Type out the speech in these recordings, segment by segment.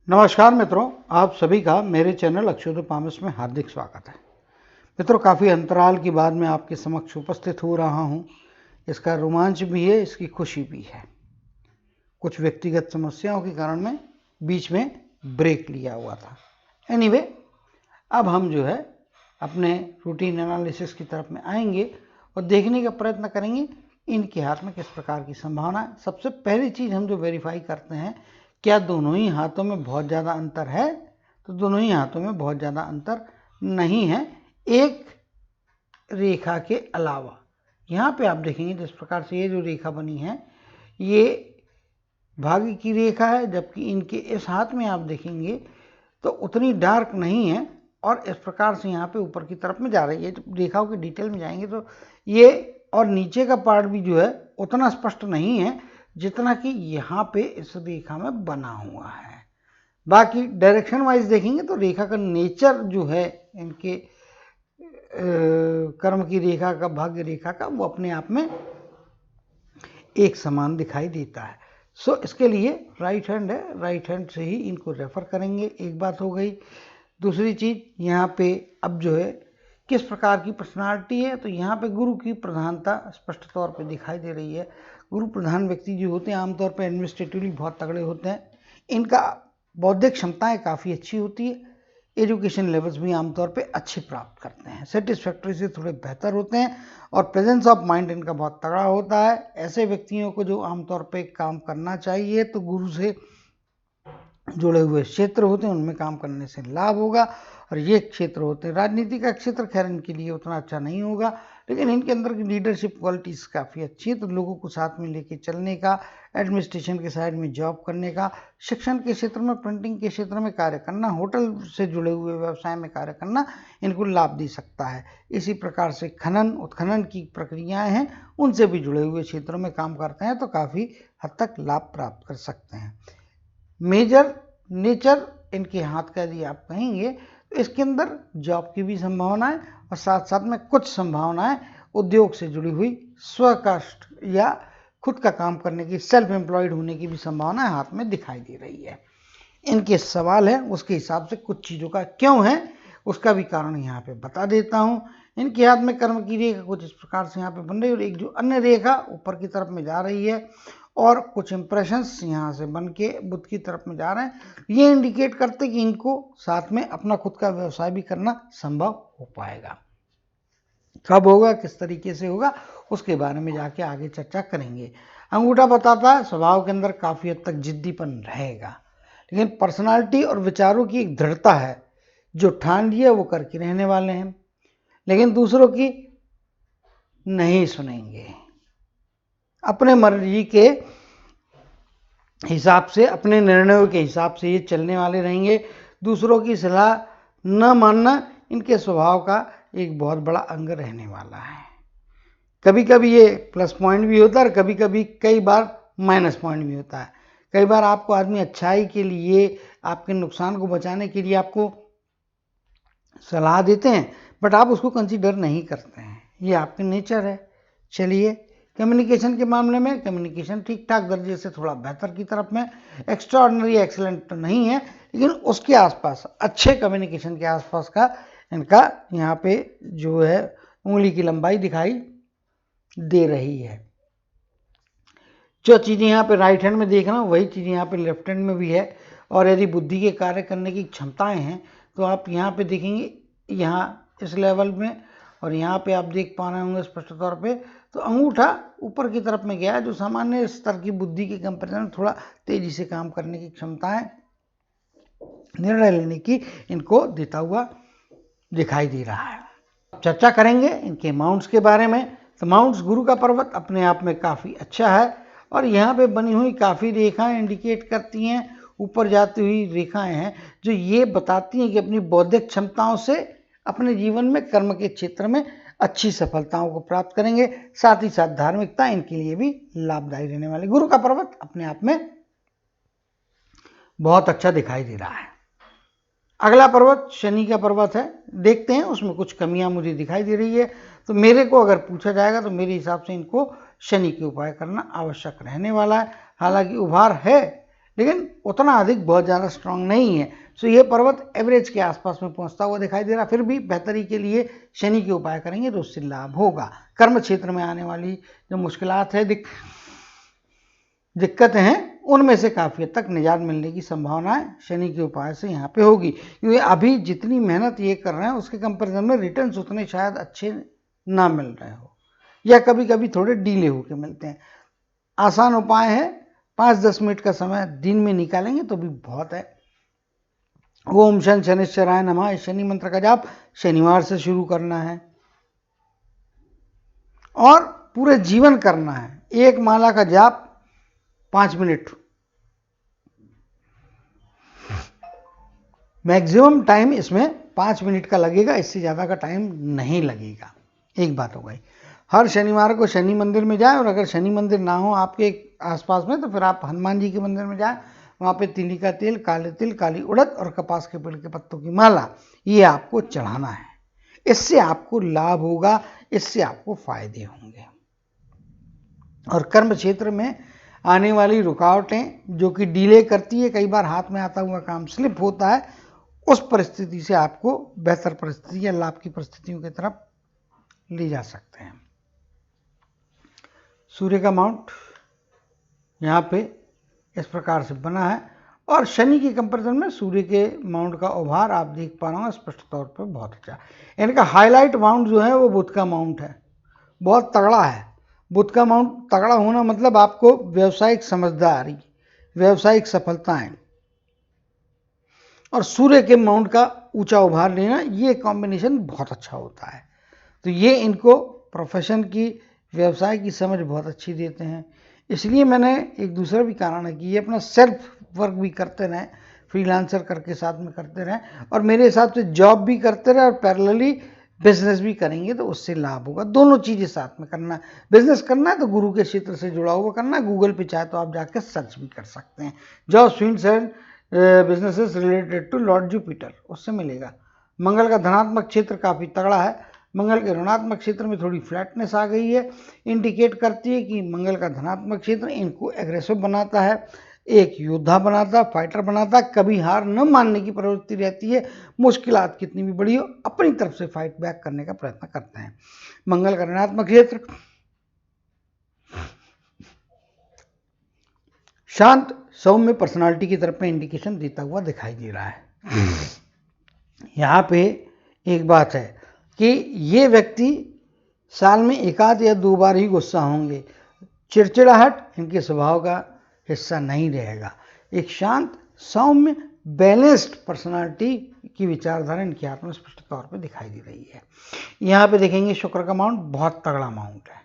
नमस्कार मित्रों, आप सभी का मेरे चैनल अक्षयोदयपामिस में हार्दिक स्वागत है। मित्रों, काफ़ी अंतराल के बाद मैं आपके समक्ष उपस्थित हो रहा हूं। इसका रोमांच भी है, इसकी खुशी भी है। कुछ व्यक्तिगत समस्याओं के कारण मैं बीच में ब्रेक लिया हुआ था। एनीवे, अब हम जो है अपने रूटीन एनालिसिस की तरफ में आएंगे और देखने का प्रयत्न करेंगे इनके हाथ में किस प्रकार की संभावना है। सबसे पहली चीज़ हम जो वेरीफाई करते हैं, क्या दोनों ही हाथों में बहुत ज़्यादा अंतर है? तो दोनों ही हाथों में बहुत ज़्यादा अंतर नहीं है, एक रेखा के अलावा। यहाँ पे आप देखेंगे जिस प्रकार से ये जो रेखा बनी है, ये भाग्य की रेखा है, जबकि इनके इस हाथ में आप देखेंगे तो उतनी डार्क नहीं है और इस प्रकार से यहाँ पे ऊपर की तरफ में जा रही है। जब रेखाओं की डिटेल में जाएंगे तो ये और नीचे का पार्ट भी जो है उतना स्पष्ट नहीं है जितना कि यहाँ पे इस रेखा में बना हुआ है। बाकी डायरेक्शन वाइज देखेंगे तो रेखा का नेचर जो है इनके कर्म की रेखा का, भाग्य रेखा का, वो अपने आप में एक समान दिखाई देता है। सो इसके लिए राइट हैंड है, राइट हैंड से ही इनको रेफर करेंगे। एक बात हो गई। दूसरी चीज़ यहाँ पे अब जो है किस प्रकार की पर्सनालिटी है, तो यहाँ पे गुरु की प्रधानता स्पष्ट तौर पे दिखाई दे रही है। गुरु प्रधान व्यक्ति जो होते हैं आमतौर पे एडमिनिस्ट्रेटिवली बहुत तगड़े होते हैं। इनका बौद्धिक क्षमताएं काफ़ी अच्छी होती है। एजुकेशन लेवल्स भी आमतौर पे अच्छे प्राप्त करते हैं, सेटिस्फैक्ट्री से थोड़े बेहतर होते हैं और प्रेजेंस ऑफ माइंड इनका बहुत तगड़ा होता है। ऐसे व्यक्तियों को जो आमतौर पे काम करना चाहिए तो गुरु से जुड़े हुए क्षेत्र होते हैं उनमें काम करने से लाभ होगा। और ये क्षेत्र होते हैं राजनीति का क्षेत्र, खैर इनके लिए उतना अच्छा नहीं होगा, लेकिन इनके अंदर की लीडरशिप क्वालिटीज़ काफ़ी अच्छी है। तो लोगों को साथ में लेके चलने का, एडमिनिस्ट्रेशन के साइड में जॉब करने का, शिक्षण के क्षेत्र में, प्रिंटिंग के क्षेत्र में कार्य करना, होटल से जुड़े हुए व्यवसाय में कार्य करना इनको लाभ दे सकता है। इसी प्रकार से खनन उत्खनन की प्रक्रियाएँ हैं, उनसे भी जुड़े हुए क्षेत्रों में काम करते हैं तो काफ़ी हद तक लाभ प्राप्त कर सकते हैं। मेजर नेचर इनके हाथ का यदि आप कहेंगे तो इसके अंदर जॉब की भी संभावना है और साथ साथ में कुछ संभावनाएं उद्योग से जुड़ी हुई, स्वकष्ट या खुद का काम करने की, सेल्फ एम्प्लॉयड होने की भी संभावना हाथ में दिखाई दे रही है। इनके सवाल है उसके हिसाब से कुछ चीज़ों का क्यों है उसका भी कारण यहाँ पे बता देता हूँ। इनके हाथ में कर्म की रेखा कुछ इस प्रकार से यहाँ पे बन रही है और एक जो अन्य रेखा ऊपर की तरफ में जा रही है और कुछ इंप्रेशंस यहाँ से बन के बुध की तरफ में जा रहे हैं। ये इंडिकेट करते कि इनको साथ में अपना खुद का व्यवसाय भी करना संभव हो पाएगा। कब होगा, किस तरीके से होगा, उसके बारे में जाके आगे चर्चा करेंगे। अंगूठा बताता है स्वभाव के अंदर काफ़ी हद तक जिद्दीपन रहेगा, लेकिन पर्सनालिटी और विचारों की एक दृढ़ता है। जो ठान लिया वो करके रहने वाले हैं, लेकिन दूसरों की नहीं सुनेंगे। अपने मर्जी के हिसाब से, अपने निर्णयों के हिसाब से ये चलने वाले रहेंगे। दूसरों की सलाह न मानना इनके स्वभाव का एक बहुत बड़ा अंग रहने वाला है। कभी कभी ये प्लस पॉइंट भी होता है और कभी कभी कई बार माइनस पॉइंट भी होता है। कई बार आपको आदमी अच्छाई के लिए, आपके नुकसान को बचाने के लिए आपको सलाह देते हैं, बट आप उसको कंसीडर नहीं करते हैं। ये आपके नेचर है। चलिए, कम्युनिकेशन के मामले में कम्युनिकेशन ठीक ठाक दर्जे से थोड़ा बेहतर की तरफ में, एक्स्ट्रा ऑर्डिनरी एक्सीलेंट तो नहीं है, लेकिन उसके आसपास, अच्छे कम्युनिकेशन के आसपास का इनका यहाँ पे जो है उंगली की लंबाई दिखाई दे रही है। जो चीज़ें यहाँ पे राइट हैंड में देख रहा हूँ वही चीज़ें यहाँ पे लेफ्ट हैंड में भी है। और यदि बुद्धि के कार्य करने की क्षमताएं हैं तो आप यहाँ पे देखेंगे, यहाँ इस लेवल में, और यहाँ पे आप देख पा रहे होंगे स्पष्ट तौर पे, तो अंगूठा ऊपर की तरफ में गया है, जो सामान्य स्तर की बुद्धि के कंपेरिजन में थोड़ा तेजी से काम करने की क्षमताएं, निर्णय लेने की इनको देता हुआ दिखाई दे रहा है। चर्चा करेंगे इनके माउंट्स के बारे में। तो माउंट्स, गुरु का पर्वत अपने आप में काफ़ी अच्छा है और यहाँ पे बनी हुई काफ़ी रेखाएं इंडिकेट करती हैं, ऊपर जाती हुई रेखाएं हैं जो ये बताती हैं कि अपनी बौद्धिक क्षमताओं से अपने जीवन में, कर्म के क्षेत्र में अच्छी सफलताओं को प्राप्त करेंगे। साथ ही साथ धार्मिकता इनके लिए भी लाभदायी रहने वाली। गुरु का पर्वत अपने आप में बहुत अच्छा दिखाई दे रहा है। अगला पर्वत शनि का पर्वत है। देखते हैं उसमें कुछ कमियां मुझे दिखाई दे रही है। तो मेरे को अगर पूछा जाएगा तो मेरे हिसाब से इनको शनि के उपाय करना आवश्यक रहने वाला है। हालांकि उभार है, लेकिन उतना अधिक बहुत ज़्यादा स्ट्रांग नहीं है। सो ये पर्वत एवरेज के आसपास में पहुंचता हुआ दिखाई दे रहा। फिर भी बेहतरी के लिए शनि के उपाय करेंगे तो उससे लाभ होगा। कर्म क्षेत्र में आने वाली जो मुश्किलात है, दिक्कतें हैं, उनमें से काफ़ी हद तक निजात मिलने की संभावनाएं शनि के उपाय से यहाँ पे होगी, क्योंकि अभी जितनी मेहनत ये कर रहे हैं उसके कंपैरिजन में रिटर्न्स उतने शायद अच्छे ना मिल रहे हो, या कभी कभी थोड़े डीले होके मिलते हैं। आसान उपाय है, 5-10 मिनट का समय दिन में निकालेंगे तो भी बहुत है। ओम शन शनिश्चराय नमः, इस शनि मंत्र का जाप शनिवार से शुरू करना है और पूरे जीवन करना है। एक माला का जाप 5 मिनट, मैक्सिमम टाइम इसमें 5 मिनट का लगेगा, इससे ज़्यादा का टाइम नहीं लगेगा। एक बात हो गई। हर शनिवार को शनि मंदिर में जाएं, और अगर शनि मंदिर ना हो आपके आसपास में तो फिर आप हनुमान जी के मंदिर में जाएं। वहाँ पे तिली का तेल, काले तिल, काली उड़द और कपास के पेड़ के पत्तों की माला ये आपको चढ़ाना है। इससे आपको लाभ होगा, इससे आपको फायदे होंगे। और कर्म क्षेत्र में आने वाली रुकावटें जो कि डिले करती है, कई बार हाथ में आता हुआ काम स्लिप होता है, उस परिस्थिति से आपको बेहतर परिस्थिति या लाभ की परिस्थितियों की तरफ ले जा सकते हैं। सूर्य का माउंट यहाँ पे इस प्रकार से बना है, और शनि के कंपैरिजन में सूर्य के माउंट का उभार आप देख पा रहे हो स्पष्ट तौर पर बहुत अच्छा। इनका हाईलाइट माउंट जो है वो बुध का माउंट है, बहुत तगड़ा है। बुध का माउंट तगड़ा होना मतलब आपको व्यावसायिक समझदारी, व्यावसायिक सफलताएं और सूर्य के माउंट का ऊंचा उभार लेना, ये कॉम्बिनेशन बहुत अच्छा होता है। तो ये इनको प्रोफेशन की, व्यवसाय की समझ बहुत अच्छी देते हैं। इसलिए मैंने एक दूसरा भी कारण है कि ये अपना सेल्फ वर्क भी करते रहें, फ्रीलांसर करके साथ में करते रहें, और मेरे हिसाब से जॉब भी करते रहें और पैरेलली बिजनेस भी करेंगे तो उससे लाभ होगा। दोनों चीज़ें साथ में करना है। बिजनेस करना है तो गुरु के क्षेत्र से जुड़ा हुआ करना है। गूगल पे चाहे तो आप जाकर सर्च भी कर सकते हैं, job swings and businesses related to Lord Jupiter, उससे मिलेगा। मंगल का धनात्मक क्षेत्र काफ़ी तगड़ा है। मंगल के ऋणात्मक क्षेत्र में थोड़ी फ्लैटनेस आ गई है, इंडिकेट करती है कि मंगल का धनात्मक क्षेत्र इनको एग्रेसिव बनाता है, एक योद्धा बनाता, फाइटर बनाता, कभी हार न मानने की प्रवृत्ति रहती है। मुश्किलात कितनी भी बड़ी हो अपनी तरफ से फाइट बैक करने का प्रयत्न करते हैं। मंगल का ऋणात्मक क्षेत्र शांत सौम्य पर्सनालिटी की तरफ में इंडिकेशन देता हुआ दिखाई दे रहा है। यहाँ पे एक बात है कि ये व्यक्ति साल में 1 या 2 बार ही गुस्सा होंगे। चिड़चिड़ाहट इनके स्वभाव का हिस्सा नहीं रहेगा। एक शांत सौम्य बैलेंस्ड पर्सनालिटी की विचारधारा इनके हाथ में स्पष्ट तौर पे दिखाई दे रही है। यहाँ पे देखेंगे शुक्र का माउंट बहुत तगड़ा माउंट है,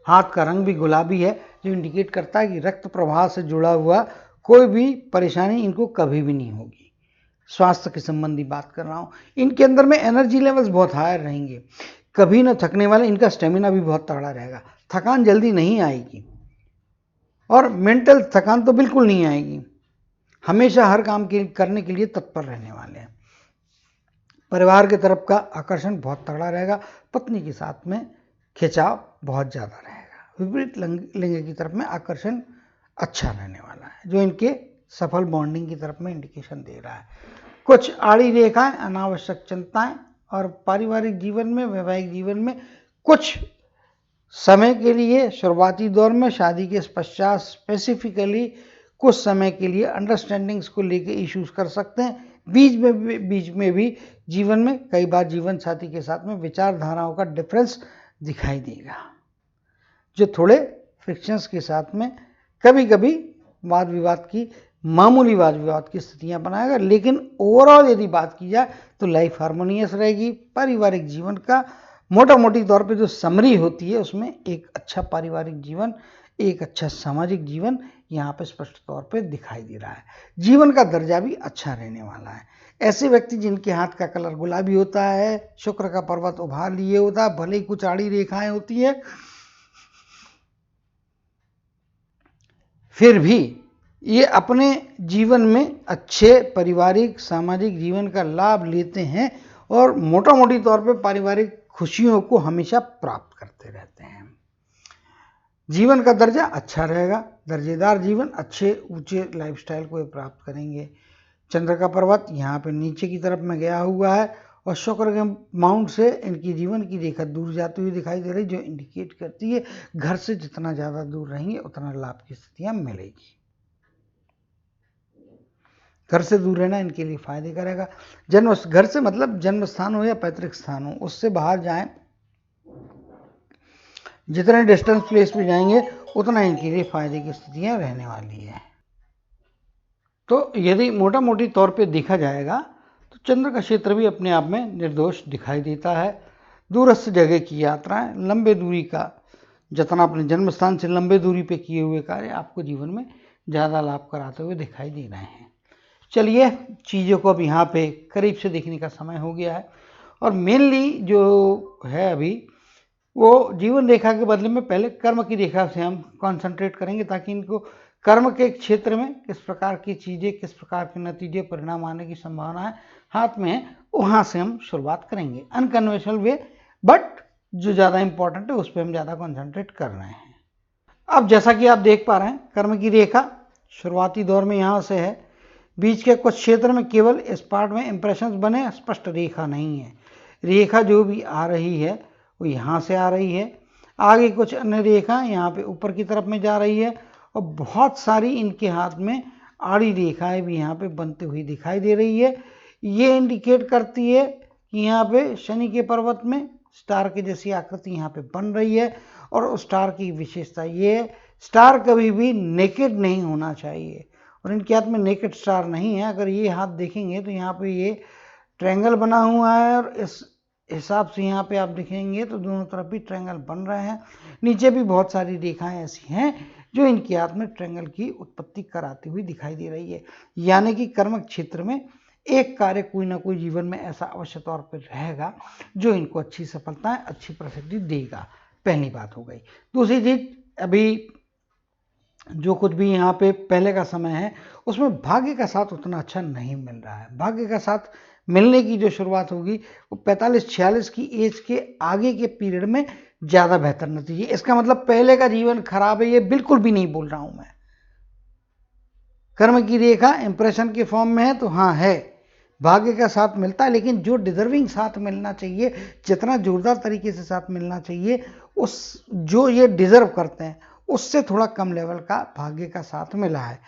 हाथ का रंग भी गुलाबी है, जो इंडिकेट करता है कि रक्त प्रवाह से जुड़ा हुआ कोई भी परेशानी इनको कभी भी नहीं होगी। स्वास्थ्य के संबंधी बात कर रहा हूँ, इनके अंदर में एनर्जी लेवल्स बहुत हाई रहेंगे, कभी ना थकने वाले। इनका स्टेमिना भी बहुत तगड़ा रहेगा, थकान जल्दी नहीं आएगी, और मेंटल थकान तो बिल्कुल नहीं आएगी। हमेशा हर काम करने के लिए तत्पर रहने वाले हैं। परिवार की तरफ का आकर्षण बहुत तगड़ा रहेगा, पत्नी के साथ में खिंचाव बहुत ज़्यादा रहेगा। विपरीत लिंग की तरफ में आकर्षण अच्छा रहने वाला है, जो इनके सफल बॉन्डिंग की तरफ में इंडिकेशन दे रहा है। कुछ आड़ी रेखाएं, अनावश्यक चिंताएं, और पारिवारिक जीवन में, वैवाहिक जीवन में कुछ समय के लिए शुरुआती दौर में, शादी के पश्चात स्पेसिफिकली कुछ समय के लिए अंडरस्टैंडिंग्स को लेके इश्यूज कर सकते हैं। बीच में भी जीवन में कई बार जीवन साथी के साथ में विचारधाराओं का डिफरेंस दिखाई देगा, जो थोड़े फ्रिक्शंस के साथ में कभी कभी मामूली वाद विवाद की स्थितियां बनाएगा। लेकिन ओवरऑल यदि बात की जाए तो लाइफ हार्मोनियस रहेगी। पारिवारिक जीवन का मोटा मोटी तौर पे जो समरी होती है उसमें एक अच्छा पारिवारिक जीवन, एक अच्छा सामाजिक जीवन यहाँ पे स्पष्ट तौर पे दिखाई दे रहा है। जीवन का दर्जा भी अच्छा रहने वाला है। ऐसे व्यक्ति जिनके हाथ का कलर गुलाबी होता है, शुक्र का पर्वत उभार लिए होता है, भले ही कुछ आड़ी रेखाएं होती है, फिर भी ये अपने जीवन में अच्छे पारिवारिक सामाजिक जीवन का लाभ लेते हैं और मोटा मोटी तौर पे पारिवारिक खुशियों को हमेशा प्राप्त करते रहते हैं। जीवन का दर्जा अच्छा रहेगा, दर्जेदार जीवन, अच्छे ऊंचे लाइफस्टाइल को प्राप्त करेंगे। चंद्र का पर्वत यहाँ पे नीचे की तरफ में गया हुआ है और शुक्र के माउंट से इनकी जीवन की रेखा दूर जाती हुई दिखाई दे रही, जो इंडिकेट करती है घर से जितना ज़्यादा दूर रहेंगे उतना लाभ की स्थितियाँ मिलेगी। घर से दूर रहना इनके लिए फायदे करेगा। घर से मतलब जन्म स्थान हो या पैतृक स्थान हो, उससे बाहर जाएं, जितने डिस्टेंस प्लेस पे जाएंगे उतना इनके लिए फायदे की स्थितियां रहने वाली है। तो यदि मोटा मोटी तौर पे देखा जाएगा तो चंद्र का क्षेत्र भी अपने आप में निर्दोष दिखाई देता है। दूरस्थ जगह की यात्राएं, लंबे दूरी का जितना अपने जन्म स्थान से लंबे दूरी पे किए हुए कार्य आपको जीवन में ज़्यादा लाभ कराते हुए दिखाई दे रहे हैं। चलिए, चीज़ों को अब यहाँ पे करीब से देखने का समय हो गया है और मेनली जो है अभी वो जीवन रेखा के बदले में पहले कर्म की रेखा से हम कंसंट्रेट करेंगे, ताकि इनको कर्म के क्षेत्र में किस प्रकार की चीज़ें, किस प्रकार के नतीजे, परिणाम आने की संभावना है हाथ में है, वहाँ से हम शुरुआत करेंगे अनकन्वेंशनल वे, बट जो ज़्यादा इंपॉर्टेंट है उस पर हम ज़्यादा कंसंट्रेट कर रहे हैं। अब जैसा कि आप देख पा रहे हैं, कर्म की रेखा शुरुआती दौर में यहाँ से है, बीच के कुछ क्षेत्र में केवल इस पार्ट में इंप्रेशंस बने, स्पष्ट रेखा नहीं है। रेखा जो भी आ रही है वो यहाँ से आ रही है, आगे कुछ अन्य रेखा यहाँ पे ऊपर की तरफ में जा रही है और बहुत सारी इनके हाथ में आड़ी रेखाएं भी यहाँ पे बनती हुई दिखाई दे रही है। ये इंडिकेट करती है कि यहाँ पे शनि के पर्वत में स्टार के जैसी आकृति यहाँ पे बन रही है और उस स्टार की विशेषता ये है, स्टार कभी भी नेकेड नहीं होना चाहिए और इनके हाथ में नेकेड स्टार नहीं है। अगर ये हाथ देखेंगे तो यहाँ पे ये ट्रायंगल बना हुआ है और इस हिसाब से यहाँ पे आप देखेंगे तो दोनों तरफ भी ट्रायंगल बन रहे हैं। नीचे भी बहुत सारी रेखाएं ऐसी हैं जो इनके हाथ में ट्रायंगल की उत्पत्ति कराती हुई दिखाई दे रही है, यानी कि कर्म क्षेत्र में एक कार्य कोई ना कोई जीवन में ऐसा अवश्य तौर पर रहेगा जो इनको अच्छी सफलताएं, अच्छी प्रसिद्धि देगा। पहली बात हो गई। दूसरी चीज, अभी जो कुछ भी यहाँ पे पहले का समय है उसमें भाग्य का साथ उतना अच्छा नहीं मिल रहा है। भाग्य का साथ मिलने की जो शुरुआत होगी वो 45-46 की एज के आगे के पीरियड में ज़्यादा बेहतर नतीजे। इसका मतलब पहले का जीवन खराब है ये बिल्कुल भी नहीं बोल रहा हूँ मैं। कर्म की रेखा इंप्रेशन के फॉर्म में है तो हाँ है, भाग्य का साथ मिलता है, लेकिन जो डिजर्विंग साथ मिलना चाहिए, जितना जोरदार तरीके से साथ मिलना चाहिए, उस जो ये डिजर्व करते हैं उससे थोड़ा कम लेवल का भाग्य का साथ मिला है,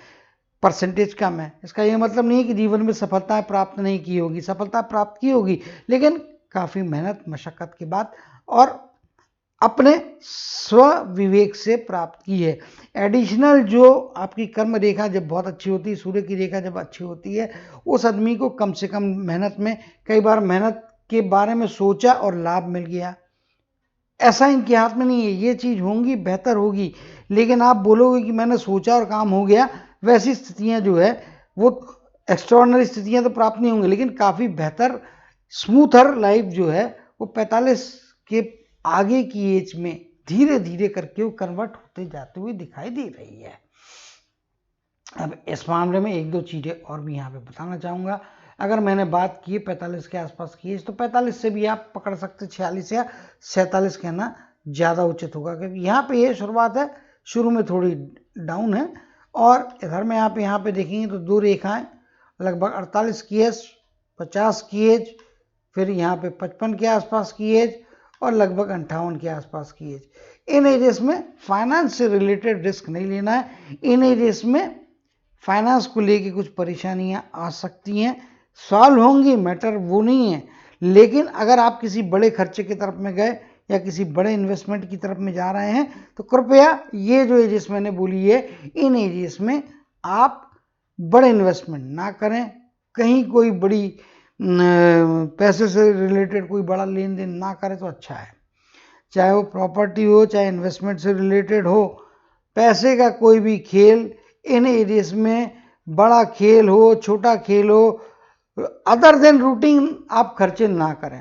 परसेंटेज कम है। इसका ये मतलब नहीं है कि जीवन में सफलता प्राप्त नहीं की होगी, सफलता प्राप्त की होगी, लेकिन काफ़ी मेहनत मशक्क़त के बाद और अपने स्व विवेक से प्राप्त की है। एडिशनल जो आपकी कर्म रेखा जब बहुत अच्छी होती है, सूर्य की रेखा जब अच्छी होती है, उस आदमी को कम से कम मेहनत में, कई बार मेहनत के बारे में सोचा और लाभ मिल गया, ऐसा इनके हाथ में नहीं है। ये चीज़ होंगी, बेहतर होगी, लेकिन आप बोलोगे कि मैंने सोचा और काम हो गया, वैसी स्थितियां जो है वो एक्स्ट्राऑर्डिनरी स्थितियां तो प्राप्त नहीं होंगी, लेकिन काफ़ी बेहतर स्मूथर लाइफ जो है वो 45 के आगे की एज में धीरे धीरे करके वो कन्वर्ट होते जाते हुए दिखाई दे रही है। अब इस मामले में एक दो चीज़ें और भी यहाँ पे बताना चाहूँगा। अगर मैंने बात की 45 के आसपास की एज, तो 45 से भी आप पकड़ सकते 46 या 47 कहना ज़्यादा उचित होगा, क्योंकि यहाँ पे ये शुरुआत है, शुरू में थोड़ी डाउन है। और इधर में आप यहाँ पे देखेंगे तो दो रेखाएं, लगभग 48 की एज, 50 की एज, फिर यहाँ पे 55 के आसपास की एज और लगभग 58 के आसपास की एज। इन एजेस में फाइनेंस से रिलेटेड रिस्क नहीं लेना है। इन एजेस में फाइनेंस को लेके कुछ परेशानियां आ सकती हैं, सॉल्व होंगी, मैटर वो नहीं है, लेकिन अगर आप किसी बड़े खर्चे की तरफ में गए या किसी बड़े इन्वेस्टमेंट की तरफ में जा रहे हैं तो कृपया ये जो एजेस मैंने बोली है, इन एजेस में आप बड़े इन्वेस्टमेंट ना करें, कहीं कोई बड़ी पैसे से रिलेटेड कोई बड़ा लेन देन ना करें तो अच्छा है। चाहे वो प्रॉपर्टी हो, चाहे इन्वेस्टमेंट से रिलेटेड हो, पैसे का कोई भी खेल इन एरियाज में, बड़ा खेल हो, छोटा खेल हो, अदर देन रूटीन आप खर्चे ना करें।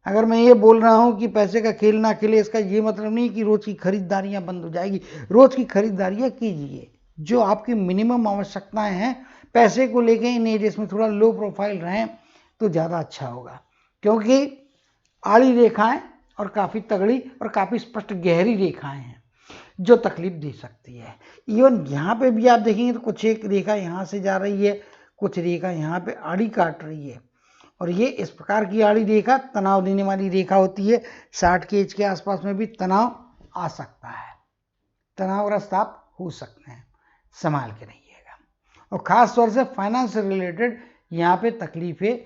अगर मैं ये बोल रहा हूँ कि पैसे का खेल ना खेले, इसका ये मतलब नहीं कि रोज की खरीदारियां बंद हो जाएगी। रोज की खरीदारियां कीजिए, जो आपकी मिनिमम आवश्यकताएं हैं पैसे को लेके इन एरियाज में थोड़ा लो प्रोफाइल रहें तो ज़्यादा अच्छा होगा, क्योंकि आड़ी रेखाएं और काफ़ी तगड़ी और काफ़ी स्पष्ट गहरी रेखाएं हैं। जो तकलीफ दे सकती है। इवन यहाँ पे भी आप देखेंगे तो कुछ एक रेखा यहाँ से जा रही है, कुछ रेखा यहाँ पे आड़ी काट रही है, और ये इस प्रकार की आड़ी रेखा तनाव देने वाली रेखा होती है। 60 के एज के आसपास में भी तनाव आ सकता है, तनावग्रस्त आप हो सकते हैं, संभाल के रहिएगा। और ख़ास तौर से फाइनेंस से रिलेटेड यहाँ पे तकलीफें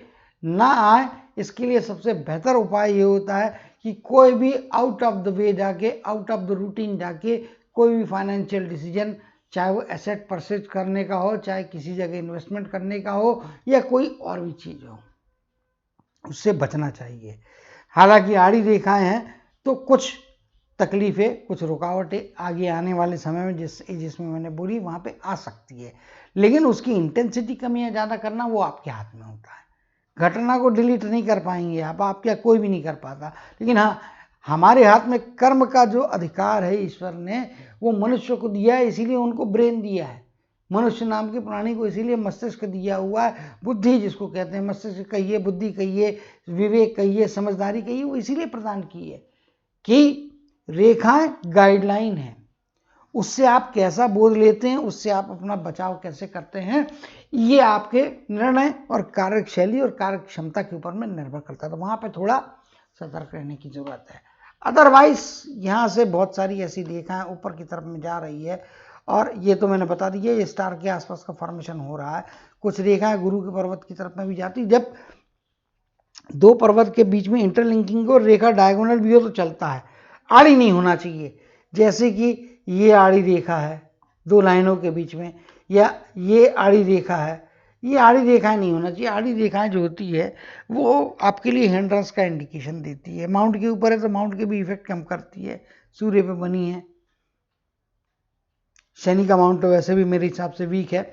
ना आए, इसके लिए सबसे बेहतर उपाय ये होता है कि कोई भी आउट ऑफ द वे जाके, आउट ऑफ द रूटीन जाके कोई भी फाइनेंशियल डिसीजन, चाहे वो एसेट परचेज करने का हो, चाहे किसी जगह इन्वेस्टमेंट करने का हो, या कोई और भी चीज़ हो, उससे बचना चाहिए। हालांकि आड़ी रेखाएं हैं तो कुछ तकलीफें, कुछ रुकावटें आगे आने वाले समय में जिसमें मैंने बोली वहाँ पे आ सकती है, लेकिन उसकी इंटेंसिटी कम या ज़्यादा करना वो आपके हाथ में होता है। घटना को डिलीट नहीं कर पाएंगे आप क्या कोई भी नहीं कर पाता, लेकिन हाँ, हमारे हाथ में कर्म का जो अधिकार है ईश्वर ने वो मनुष्य को दिया है, इसीलिए उनको ब्रेन दिया है। मनुष्य नाम के प्राणी को इसीलिए मस्तिष्क दिया हुआ है, बुद्धि जिसको कहते हैं, मस्तिष्क कहिए, बुद्धि कहिए, विवेक कहिए, समझदारी कहिए, वो इसीलिए प्रदान की है कि रेखाएं गाइडलाइन है, उससे आप कैसा बोध लेते हैं, उससे आप अपना बचाव कैसे करते हैं, ये आपके निर्णय और कार्यशैली और कार्य क्षमता के ऊपर में निर्भर करता है। तो वहाँ पे थोड़ा सतर्क रहने की जरूरत है। अदरवाइज यहाँ से बहुत सारी ऐसी रेखाएं ऊपर की तरफ में जा रही है, और ये तो मैंने बता दिया, ये स्टार के आसपास का फॉर्मेशन हो रहा है। कुछ रेखाएं गुरु के पर्वत की तरफ में भी जाती, जब दो पर्वत के बीच में इंटरलिंकिंग और रेखा डायगोनल भी हो तो चलता है, आड़ी नहीं होना चाहिए। जैसे कि ये आड़ी रेखा है दो लाइनों के बीच में, या ये आड़ी रेखा है, ये आड़ी रेखाएं नहीं होना चाहिए। आड़ी रेखाएं जो होती है वो आपके लिए हिंड्रेंस का इंडिकेशन देती है। माउंट के ऊपर है तो माउंट के भी इफेक्ट कम करती है, सूर्य पे बनी है। शनि का माउंट तो वैसे भी मेरे हिसाब से वीक है,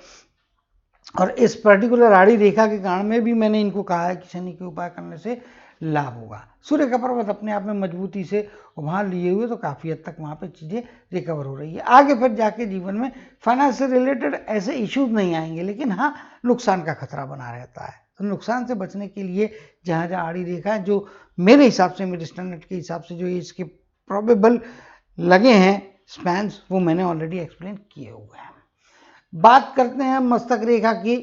और इस पर्टिकुलर आड़ी रेखा के कारण में भी मैंने इनको कहा है कि शनि के उपाय करने से लाभ होगा। सूर्य का पर्वत अपने आप में मजबूती से उभार लिए हुए तो काफ़ी हद तक वहाँ पे चीज़ें रिकवर हो रही है। आगे फिर जाके जीवन में फाइनेंस से रिलेटेड ऐसे इश्यूज नहीं आएंगे, लेकिन हाँ, नुकसान का खतरा बना रहता है। तो नुकसान से बचने के लिए जहाँ जहाँ आड़ी रेखा है, जो मेरे हिसाब से, मेरे स्टैंडर्ड के हिसाब से जो इसके प्रोबेबल लगे हैं स्पैन्स, वो मैंने ऑलरेडी एक्सप्लेन किए हुए हैं। बात करते हैं मस्तक रेखा की।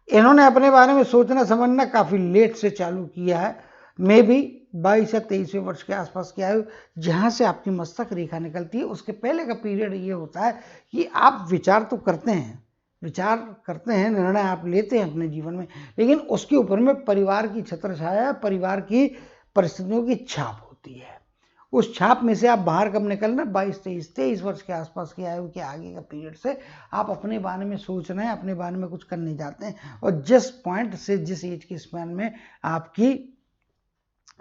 इन्होंने अपने बारे में सोचना समझना काफ़ी लेट से चालू किया है, मे भी 22 या 23वें वर्ष के आसपास की आयु जहाँ से आपकी मस्तक रेखा निकलती है, उसके पहले का पीरियड ये होता है कि आप विचार तो करते हैं, निर्णय आप लेते हैं अपने जीवन में, लेकिन उसके ऊपर में परिवार की छत्रछाया, परिवार की परिस्थितियों की छाप होती है। उस छाप में से आप बाहर कब निकलना, 22-23 वर्ष के आसपास की आयु के आगे का पीरियड से आप अपने बारे में सोच रहे हैं, अपने बारे में कुछ करने जाते हैं, और जिस पॉइंट से, जिस एज के स्पैन में आपकी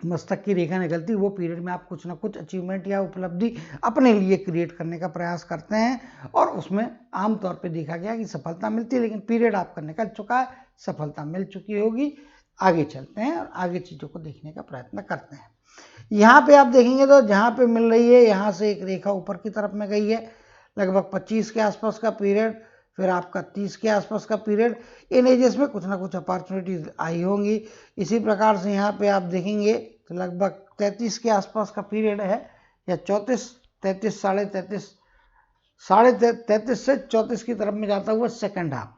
मस्तक की रेखा निकलती है, वो पीरियड में आप कुछ ना कुछ अचीवमेंट या उपलब्धि अपने लिए क्रिएट करने का प्रयास करते हैं, और उसमें आमतौर पे देखा गया कि सफलता मिलती है। लेकिन पीरियड आपका निकल चुका है, सफलता मिल चुकी होगी, आगे चलते हैं और आगे चीज़ों को देखने का प्रयत्न करते हैं। यहाँ पे आप देखेंगे तो जहाँ पे मिल रही है, यहाँ से एक रेखा ऊपर की तरफ में गई है, लगभग 25 के आसपास का पीरियड, फिर आपका 30 के आसपास का पीरियड। इन एजेस में कुछ ना कुछ अपॉर्चुनिटीज आई होंगी। इसी प्रकार से यहाँ पे आप देखेंगे तो लगभग 33 के आसपास का पीरियड है, या 33 साढ़े 33 से 34 की तरफ में जाता हुआ सेकंड हाफ,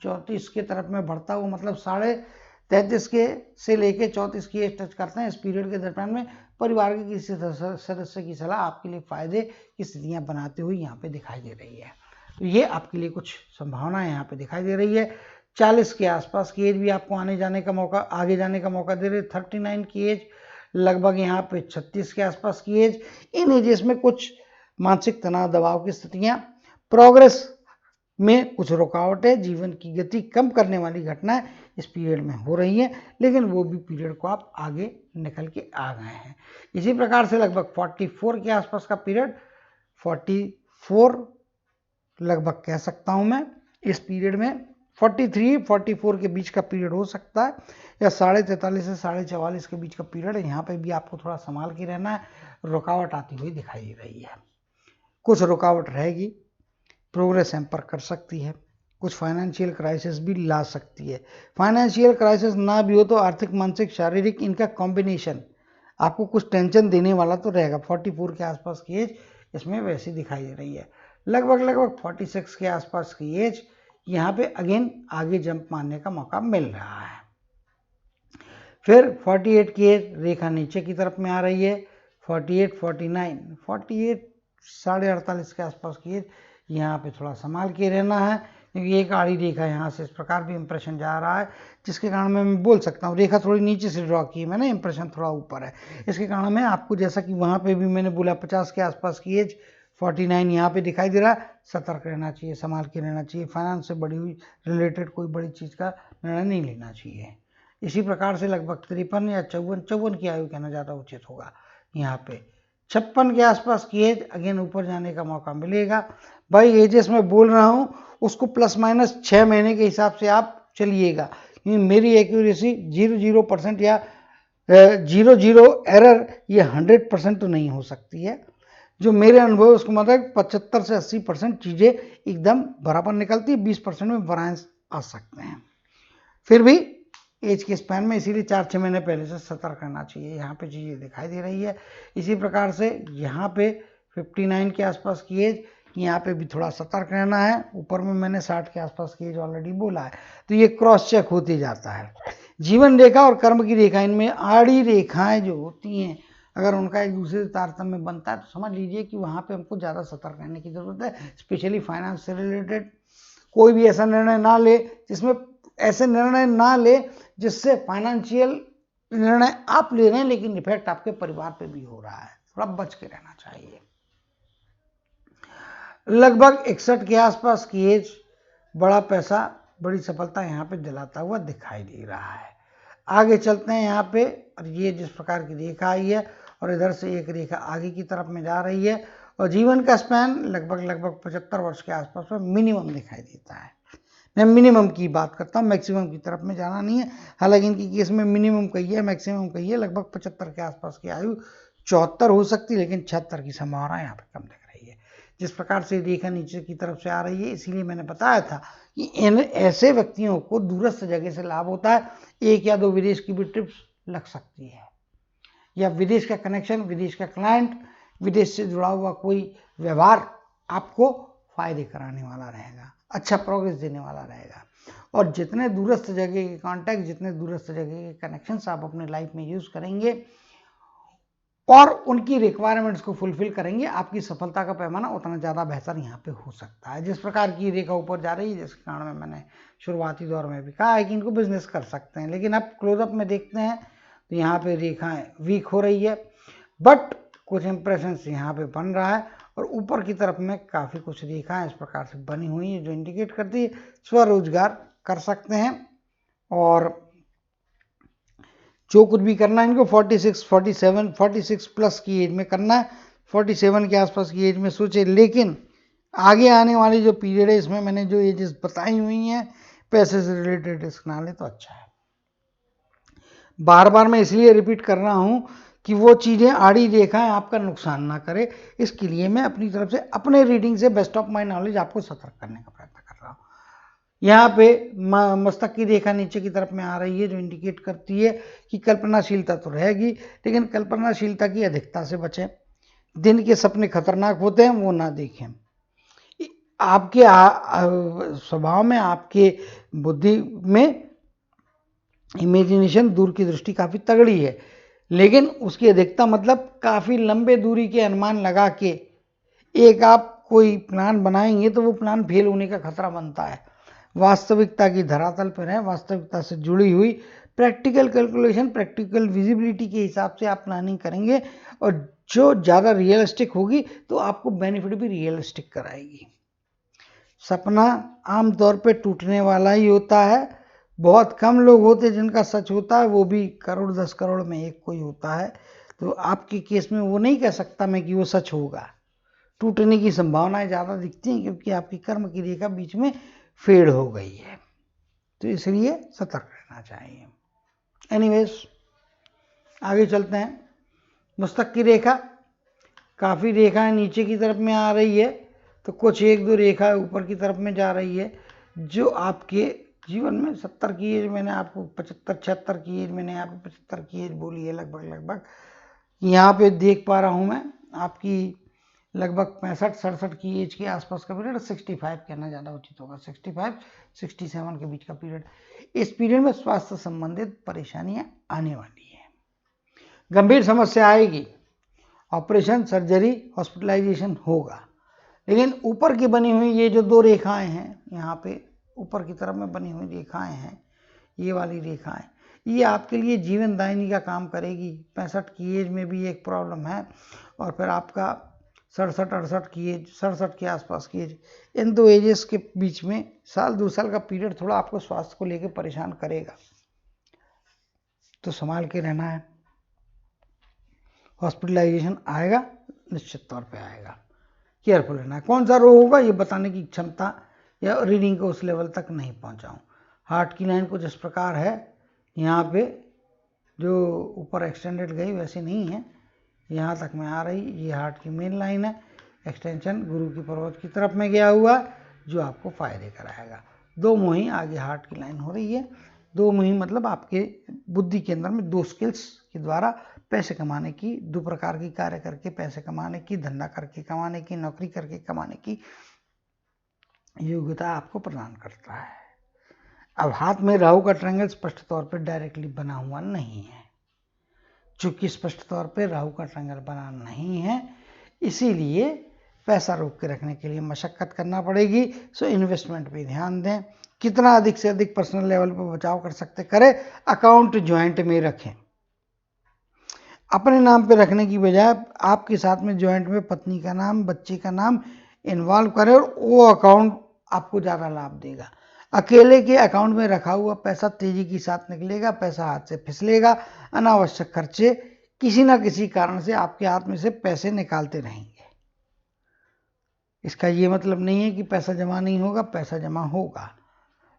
34 की तरफ में बढ़ता हुआ, मतलब 33 के से लेके 34 की एज टच करते हैं। इस पीरियड के दरम्यान में परिवार के किसी सदस्य की सलाह आपके लिए फायदे की स्थितियां बनाते हुए यहाँ पे दिखाई दे रही है। तो ये आपके लिए कुछ संभावनाएं यहाँ पे दिखाई दे रही है। 40 के आसपास की एज भी आपको आगे जाने का मौका दे रही है। 39 की एज, लगभग यहाँ पे 36 के आसपास की एज। इन एजेस में कुछ मानसिक तनाव, दबाव की स्थितियां, प्रोग्रेस में कुछ रुकावटें, जीवन की गति कम करने वाली घटनाएं इस पीरियड में हो रही हैं, लेकिन वो भी पीरियड को आप आगे निकल के आ गए हैं। इसी प्रकार से लगभग 44 के आसपास का पीरियड, 44 लगभग कह सकता हूं मैं, इस पीरियड में 43-44 के बीच का पीरियड हो सकता है, या 43.5 से 44.5 के बीच का पीरियड है। यहाँ पे भी आपको थोड़ा संभाल के रहना है, रुकावट आती हुई दिखाई दे रही है। कुछ रुकावट रहेगी, प्रोग्रेस हैम्पर कर सकती है, कुछ फाइनेंशियल क्राइसिस भी ला सकती है। फाइनेंशियल क्राइसिस ना भी हो तो आर्थिक, मानसिक, शारीरिक, इनका कॉम्बिनेशन आपको कुछ टेंशन देने वाला तो रहेगा। 44 के आसपास की एज इसमें वैसी दिखाई दे रही है। लगभग 46 के आसपास की एज, यहाँ पे अगेन आगे जंप मारने का मौका मिल रहा है। फिर 48 की एज, रेखा नीचे की तरफ में आ रही है। 48, 49, 48 48.5 के आसपास की एज, यहाँ पे थोड़ा संभाल के रहना है, क्योंकि एक आड़ी रेखा यहाँ से इस प्रकार भी इंप्रेशन जा रहा है, जिसके कारण मैं बोल सकता हूँ रेखा थोड़ी नीचे से ड्रॉ की मैंने, इंप्रेशन थोड़ा ऊपर है। इसके कारण मैं आपको, जैसा कि वहाँ पे भी मैंने बोला 50 के आसपास की एज, 49 यहाँ पे दिखाई दे रहा है, सतर्क रहना चाहिए, संभाल के रहना चाहिए, फाइनेंस से बड़ी हुई रिलेटेड कोई बड़ी चीज़ का निर्णय नहीं लेना चाहिए। इसी प्रकार से लगभग 53 या 54 की आयु कहना ज़्यादा उचित होगा। यहाँ पे 56 के आसपास की एज, अगेन ऊपर जाने का मौका मिलेगा। भाई एजेस में बोल रहा हूँ उसको प्लस माइनस 6 महीने के हिसाब से आप चलिएगा, क्योंकि मेरी एक्यूरेसी 00% या 00 एरर ये 100% तो नहीं हो सकती है। जो मेरे अनुभव उसको मतलब 75 से 80% चीज़ें एकदम बराबर निकलती है, 20% में वरांस आ सकते हैं। फिर भी एज के स्पैन में, इसीलिए 4-6 महीने पहले से सतर्क रहना चाहिए। यहाँ पे चीज़ें दिखाई दे रही है। इसी प्रकार से यहाँ पे 59 के आसपास की एज, यहाँ पे भी थोड़ा सतर्क रहना है। ऊपर में मैंने 60 के आसपास की एज ऑलरेडी बोला है, तो ये क्रॉस चेक होते जाता है। जीवन रेखा और कर्म की रेखा, इनमें आड़ी रेखाएं जो होती हैं, अगर उनका एक दूसरे से तारतम्य बनता है तो समझ लीजिए कि वहाँ पे हमको ज़्यादा सतर्क रहने की ज़रूरत है। स्पेशली फाइनेंस से रिलेटेड कोई भी ऐसा निर्णय ना ले जिससे फाइनेंशियल निर्णय आप ले रहे हैं लेकिन इफेक्ट आपके परिवार पे भी हो रहा है, थोड़ा बच के रहना चाहिए। लगभग 61 के आसपास की एज, बड़ा पैसा बड़ी सफलता यहाँ पे दिलाता हुआ दिखाई दे रहा है। आगे चलते हैं यहाँ पे, और ये जिस प्रकार की रेखा आई है और इधर से एक रेखा आगे की तरफ में जा रही है, और जीवन का स्पैन लगभग 75 वर्ष के आसपास में मिनिमम दिखाई देता है। मैं मिनिमम की बात करता हूँ, मैक्सिमम की तरफ में जाना नहीं है। हालांकि इनकी केस में मिनिमम कही है, मैक्सिमम कही है। लगभग 75 के आसपास की आयु, 74 हो सकती है, लेकिन 76 की संभावना यहाँ पे कम दिख रही है। जिस प्रकार से रेखा नीचे की तरफ से आ रही है, इसीलिए मैंने बताया था कि इन ऐसे व्यक्तियों को दूरस्थ जगह से लाभ होता है। 1 या 2 विदेश की भी ट्रिप्स लग सकती है, या विदेश का कनेक्शन, विदेश का क्लाइंट, विदेश से जुड़ा हुआ कोई व्यवहार आपको फायदे कराने वाला रहेगा, अच्छा प्रोग्रेस देने वाला रहेगा। और जितने दूरस्थ जगह के कॉन्टैक्ट, जितने दूरस्थ जगह के कनेक्शंस आप अपने लाइफ में यूज करेंगे और उनकी रिक्वायरमेंट्स को फुलफिल करेंगे, आपकी सफलता का पैमाना उतना ज़्यादा बेहतर यहाँ पे हो सकता है। जिस प्रकार की रेखा ऊपर जा रही है, जिसके कारण में मैंने शुरुआती दौर में भी कहा है कि इनको बिजनेस कर सकते हैं, लेकिन अब क्लोजअप में देखते हैं तो यहाँ पे रेखाएं वीक हो रही है, बट कुछ इंप्रेशंस यहाँ पे बन रहा है, और ऊपर की तरफ में काफ़ी कुछ रेखाएं इस प्रकार से बनी हुई हैं जो इंडिकेट करती है स्वरोजगार कर सकते हैं। और जो कुछ भी करना है इनको 46, 47, 46 प्लस की एज में करना है, 47 के आसपास की एज में सोचे। लेकिन आगे आने वाली जो पीरियड है, इसमें मैंने जो एजेस बताई हुई हैं, पैसे से रिलेटेड रिस्क ना ले तो अच्छा है। बार बार मैं इसलिए रिपीट कर रहा हूँ कि वो चीज़ें, आड़ी रेखाएं आपका नुकसान ना करे, इसके लिए मैं अपनी तरफ से, अपने रीडिंग से बेस्ट ऑफ माई नॉलेज आपको सतर्क करने का प्रयत्न कर रहा हूँ। यहाँ पे मस्तक की रेखा नीचे की तरफ में आ रही है, जो इंडिकेट करती है कि कल्पनाशीलता तो रहेगी, लेकिन कल्पनाशीलता की अधिकता से बचें। दिन के सपने खतरनाक होते हैं, वो ना देखें। आपके स्वभाव में, आपके बुद्धि में इमेजिनेशन, दूर की दृष्टि काफ़ी तगड़ी है, लेकिन उसकी अधिकता मतलब काफ़ी लंबे दूरी के अनुमान लगा के एक आप कोई प्लान बनाएंगे तो वो प्लान फेल होने का खतरा बनता है। वास्तविकता की धरातल पर है, वास्तविकता से जुड़ी हुई प्रैक्टिकल कैलकुलेशन, प्रैक्टिकल विजिबिलिटी के हिसाब से आप प्लानिंग करेंगे, और जो ज़्यादा रियलिस्टिक होगी तो आपको बेनिफिट भी रियलिस्टिक कराएगी। सपना आमतौर पे टूटने वाला ही होता है। बहुत कम लोग होते जिनका सच होता है, वो भी करोड़ 10 करोड़ में एक कोई होता है। तो आपके केस में वो नहीं कह सकता मैं कि वो सच होगा। टूटने की संभावनाएं ज़्यादा दिखती हैं, क्योंकि आपकी कर्म की रेखा बीच में फेड हो गई है, तो इसलिए सतर्क रहना चाहिए। एनीवेज, आगे चलते हैं। मस्तक की रेखा, काफ़ी रेखाएं नीचे की तरफ में आ रही है, तो कुछ 1-2 रेखा ऊपर की तरफ में जा रही है, जो आपके जीवन में 70 की एज मैंने आपको 75-76 की एज मैंने आपको 75 की एज बोली है लगभग। यहाँ पे देख पा रहा हूँ मैं आपकी लगभग 65-67 की एज के आसपास का पीरियड, 65 कहना ज़्यादा उचित होगा, 65-67 के बीच का पीरियड। इस पीरियड में स्वास्थ्य संबंधित परेशानियां आने वाली है, गंभीर समस्या आएगी, ऑपरेशन, सर्जरी, हॉस्पिटलाइजेशन होगा। लेकिन ऊपर की बनी हुई ये जो 2 रेखाएं हैं, यहाँ पे ऊपर की तरफ में बनी हुई रेखाएं हैं, ये वाली रेखाएं, ये आपके लिए जीवन दायिनी का काम करेगी। 65 की एज में भी एक प्रॉब्लम है, और फिर आपका 67-68 की एज, 67 के आसपास की एज, इन 2 एजेस के बीच में 1-2 साल का पीरियड थोड़ा आपको स्वास्थ्य को लेकर परेशान करेगा, तो संभाल के रहना है। हॉस्पिटलाइजेशन आएगा, निश्चित तौर पे आएगा, केयरफुल रहना है। कौन सा रोग होगा ये बताने की क्षमता या रीडिंग को उस लेवल तक नहीं पहुंचा हूं। हार्ट की लाइन कुछ इस प्रकार है, यहाँ पे जो ऊपर एक्सटेंडेड गई वैसे नहीं है, यहाँ तक में आ रही, ये हार्ट की मेन लाइन है, एक्सटेंशन गुरु की पर्वत की तरफ में गया हुआ, जो आपको फायदे कराएगा। 2 मुही आगे हार्ट की लाइन हो रही है, 2 मुही मतलब आपके बुद्धि के अंदर में 2 स्किल्स के द्वारा पैसे कमाने की, 2 प्रकार की कार्य करके पैसे कमाने की, धंधा करके कमाने की, नौकरी करके कमाने की योग्यता आपको प्रदान करता है। अब हाथ में राहु का ट्रायंगल स्पष्ट तौर पर डायरेक्टली बना हुआ नहीं है, चूंकि स्पष्ट तौर पे राहु का ट्रायंगल बना नहीं है, इसीलिए पैसा रोक के रखने के लिए मशक्कत करना पड़ेगी। सो इन्वेस्टमेंट पे ध्यान दें, कितना अधिक से अधिक पर्सनल लेवल पर बचाव कर सकते करें। अकाउंट ज्वाइंट में रखें, अपने नाम पे रखने की बजाय आपके साथ में ज्वाइंट में पत्नी का नाम, बच्चे का नाम इन्वॉल्व करें, और वो अकाउंट आपको ज़्यादा लाभ देगा। अकेले के अकाउंट में रखा हुआ पैसा तेजी के साथ निकलेगा, पैसा हाथ से फिसलेगा, अनावश्यक खर्चे किसी ना किसी कारण से आपके हाथ में से पैसे निकालते रहेंगे। इसका ये मतलब नहीं है कि पैसा जमा नहीं होगा, पैसा जमा होगा,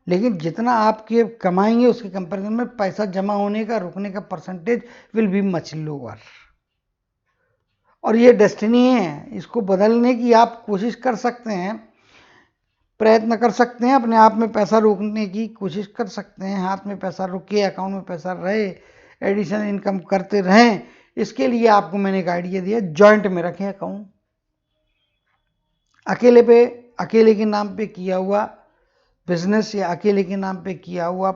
लेकिन जितना आपके कमाएंगे उसके कंपैरिजन में पैसा जमा होने का, रुकने का percentage will be much lower. और ये डेस्टिनी है, इसको बदलने की आप कोशिश कर सकते हैं, प्रयत्न कर सकते हैं, अपने आप में पैसा रोकने की कोशिश कर सकते हैं, हाथ में पैसा रुके, अकाउंट में पैसा रहे, एडिशनल इनकम करते रहें। इसके लिए आपको मैंने एक आइडिया दिया, जॉइंट में रखें अकाउंट। अकेले के नाम पे किया हुआ बिजनेस या अकेले के नाम पे किया हुआ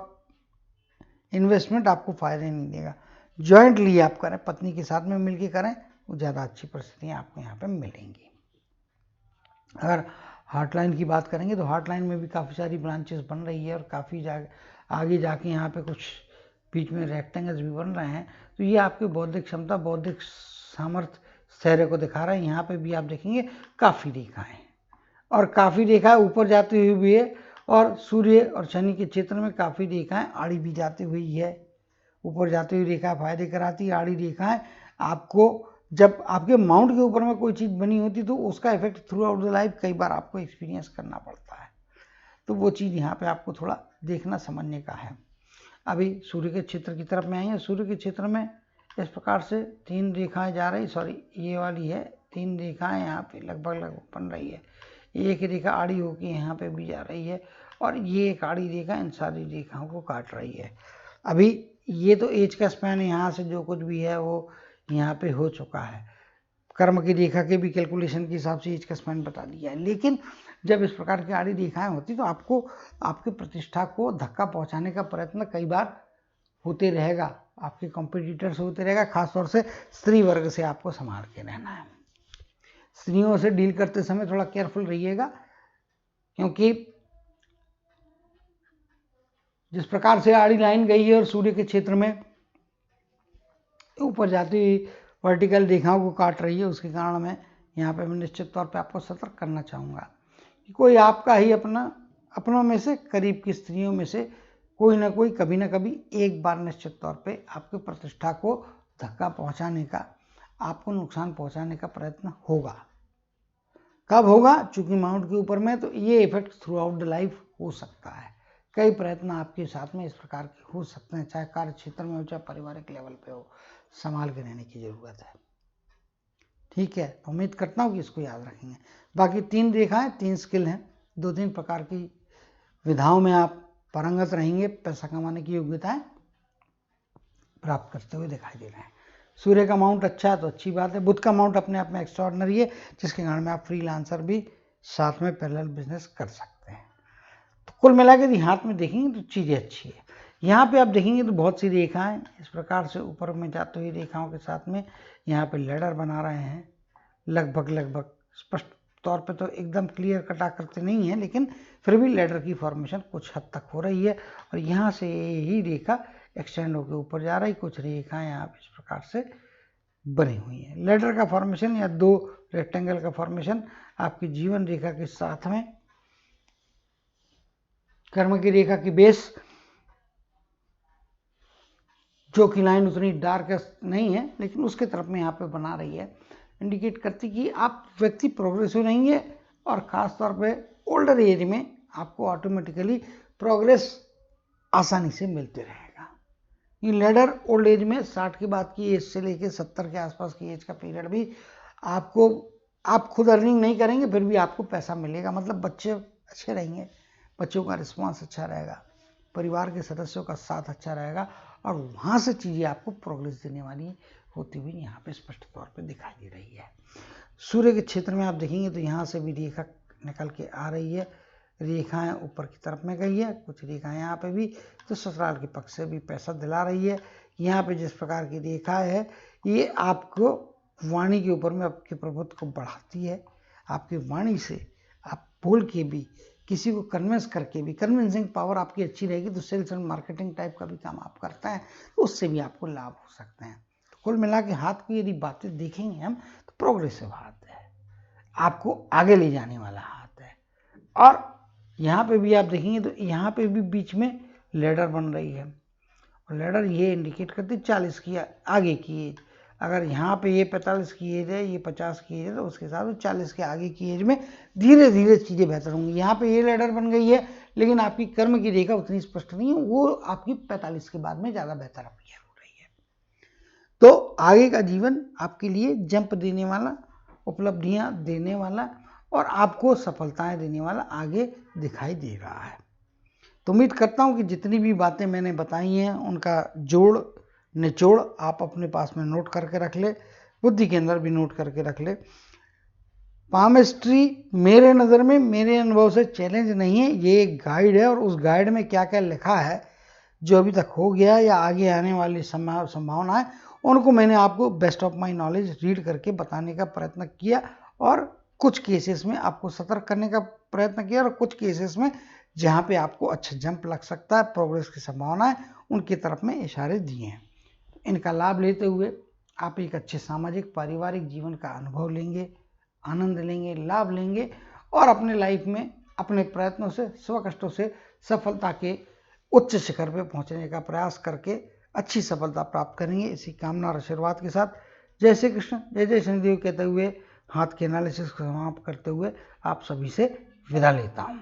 इन्वेस्टमेंट आपको फायदे नहीं देगा। जॉइंटली आप करें, पत्नी के साथ में मिलकर करें, वो ज़्यादा अच्छी परिस्थितियाँ आपको यहाँ पे मिलेंगी। अगर हार्टलाइन की बात करेंगे तो हार्टलाइन में भी काफ़ी सारी ब्रांचेस बन रही है, और काफ़ी आगे जाके यहाँ पे कुछ बीच में रेक्टेंगल्स भी बन रहे हैं। तो ये आपकी बौद्धिक क्षमता, बौद्धिक सामर्थ्य, स्थैर्य को दिखा रहा है। यहाँ पे भी आप देखेंगे काफ़ी रेखाएं, और काफ़ी रेखा ऊपर जाती हुई भी है, और सूर्य और शनि के क्षेत्र में काफ़ी रेखाएं आड़ी भी जाती हुई है। ऊपर जाती हुई रेखा फायदे कराती है, आड़ी रेखाएं आपको, जब आपके माउंट के ऊपर में कोई चीज़ बनी होती तो उसका effect through out the life कई बार आपको एक्सपीरियंस करना पड़ता है। तो वो चीज़ यहाँ पे आपको थोड़ा देखना समझने का है। अभी सूर्य के क्षेत्र की तरफ में आई है, सूर्य के क्षेत्र में इस प्रकार से 3 रेखाएं जा रही, सॉरी ये वाली है, 3 रेखाएं यहाँ पे लगभग बन रही है। एक रेखा आड़ी होकर यहाँ पे भी जा रही है, और ये एक आड़ी रेखा इन सारी रेखाओं को काट रही है। अभी ये तो एज का स्पैन, यहाँ से जो कुछ भी है वो यहाँ पे हो चुका है, कर्म की रेखा के भी कैलकुलेशन के हिसाब से एज का स्पैन बता दिया है। लेकिन जब इस प्रकार की आड़ी रेखाएं होती तो आपको आपकी प्रतिष्ठा को धक्का पहुंचाने का प्रयत्न कई बार होते रहेगा, आपके कॉम्पिटिटर से होते रहेगा। खासतौर से स्त्री वर्ग से आपको संभाल के रहना है। स्त्रियों से डील करते समय थोड़ा केयरफुल रहिएगा, क्योंकि जिस प्रकार से आड़ी लाइन गई है और सूर्य के क्षेत्र में ऊपर जाती हुई वर्टिकल रेखाओं को काट रही है, उसके कारण मैं यहाँ पे मैं निश्चित तौर पे आपको सतर्क करना चाहूँगा कि कोई आपका ही अपनों में से, करीब की स्त्रियों में से कोई ना कोई कभी ना कभी एक बार निश्चित तौर पे आपकी प्रतिष्ठा को धक्का पहुँचाने का, आपको नुकसान पहुँचाने का प्रयत्न होगा। कब होगा? चूंकि माउंट के ऊपर में, तो ये effect through out the life हो सकता है। कई प्रयत्न आपके साथ में इस प्रकार के हो सकते हैं, चाहे कार्य क्षेत्र में हो, चाहे पारिवारिक लेवल पे हो। संभाल के रहने की जरूरत है। ठीक है, उम्मीद करता हूँ कि इसको याद रखेंगे। बाकी 3 रेखाएं, 3 स्किल हैं, 2-3 प्रकार की विधाओं में आप पारंगत रहेंगे, पैसा कमाने की योग्यताएं प्राप्त करते हुए दिखाई दे रहे हैं। सूर्य का माउंट अच्छा है तो अच्छी बात है। बुध का माउंट अपने आप में एक्स्ट्राऑर्डिनरी है, जिसके कारण में आप फ्रीलांसर भी साथ में पैरेलल बिजनेस कर सकते हैं। तो कुल मिला के यदि हाथ में देखेंगे तो चीज़ें अच्छी है। यहाँ पे आप देखेंगे तो बहुत सी रेखाएं इस प्रकार से ऊपर में जाती हुई रेखाओं के साथ में यहाँ पे लैडर बना रहे हैं। लगभग स्पष्ट तौर पे तो एकदम क्लियर कट आकृति नहीं है, लेकिन फिर भी लैडर की फॉर्मेशन कुछ हद तक हो रही है और यहाँ से यही रेखा एक्सटेंड होकर ऊपर जा रही। कुछ रेखाएं यहाँ पे इस प्रकार से बनी हुई है। लैडर का फॉर्मेशन या दो रेक्टेंगल का फॉर्मेशन आपकी जीवन रेखा के साथ में कर्म की रेखा की बेस, जो कि लाइन उतनी डार्क नहीं है लेकिन उसके तरफ में यहाँ पे बना रही है, इंडिकेट करती कि आप व्यक्ति प्रोग्रेसिव नहीं है और ख़ास तौर पे ओल्डर एज में आपको ऑटोमेटिकली प्रोग्रेस आसानी से मिलते रहेगा। ये लैडर ओल्ड एज में 60 के बाद की एज से लेके 70 के आसपास की एज का पीरियड भी आपको, आप खुद अर्निंग नहीं करेंगे फिर भी आपको पैसा मिलेगा। मतलब बच्चे अच्छे रहेंगे, बच्चों का रिस्पॉन्स अच्छा रहेगा, परिवार के सदस्यों का साथ अच्छा रहेगा और वहाँ से चीज़ें आपको प्रोग्रेस देने वाली होती हुई यहाँ पे स्पष्ट तौर पे दिखाई दे रही है। सूर्य के क्षेत्र में आप देखेंगे तो यहाँ से भी रेखा निकल के आ रही है, रेखाएं ऊपर की तरफ में गई है, कुछ रेखाएं यहाँ पे भी, तो ससुराल के पक्ष से भी पैसा दिला रही है। यहाँ पे जिस प्रकार की रेखा है ये आपको वाणी के ऊपर में आपके प्रभुत्व को बढ़ाती है। आपकी वाणी से आप बोल के भी किसी को कन्विंस करके भी, कन्विंसिंग पावर आपकी अच्छी रहेगी तो सेल्स एंड मार्केटिंग टाइप का भी काम आप करते हैं तो उससे भी आपको लाभ हो सकते हैं। तो कुल मिला के हाथ की यदि बातें देखेंगे हम तो प्रोग्रेसिव हाथ है, आपको आगे ले जाने वाला हाथ है। और यहाँ पे भी आप देखेंगे तो यहाँ पे भी बीच में लैडर बन रही है और लैडर ये इंडिकेट करती है 40 की आगे की एज। अगर यहाँ पे ये 45 की एज है, ये 50 की एज है, तो उसके साथ 40 के आगे की एज में धीरे धीरे चीज़ें बेहतर होंगी। यहाँ पे ये लैडर बन गई है लेकिन आपकी कर्म की रेखा उतनी स्पष्ट नहीं है, वो आपकी 45 के बाद में ज़्यादा बेहतर अपीयर हो रही है। तो आगे का जीवन आपके लिए जंप देने वाला, उपलब्धियाँ देने वाला और आपको सफलताएं देने वाला आगे दिखाई दे रहा है। तो उम्मीद करता हूँ कि जितनी भी बातें मैंने बताई हैं उनका जोड़ निचोड़ आप अपने पास में नोट करके रख ले, बुद्धि के अंदर भी नोट करके रख ले। पामिस्ट्री मेरे नज़र में, मेरे अनुभव से चैलेंज नहीं है, ये एक गाइड है और उस गाइड में क्या क्या लिखा है जो अभी तक हो गया या आगे आने वाली संभावना है उनको मैंने आपको best of my knowledge read करके बताने का प्रयत्न किया और कुछ केसेस में आपको सतर्क करने का प्रयत्न किया और कुछ केसेस में जहाँ पे आपको अच्छा जंप लग सकता है, प्रोग्रेस की संभावना है, उनकी तरफ में इशारे दिए हैं। इनका लाभ लेते हुए आप एक अच्छे सामाजिक पारिवारिक जीवन का अनुभव लेंगे, आनंद लेंगे, लाभ लेंगे और अपने लाइफ में अपने प्रयत्नों से, स्वकष्टों से सफलता के उच्च शिखर पे पहुंचने का प्रयास करके अच्छी सफलता प्राप्त करेंगे। इसी कामना और आशीर्वाद के साथ जय श्री कृष्ण, जय जय शनिदेव कहते हुए हाथ के एनालिसिस को समाप्त करते हुए आप सभी से विदा लेता हूँ।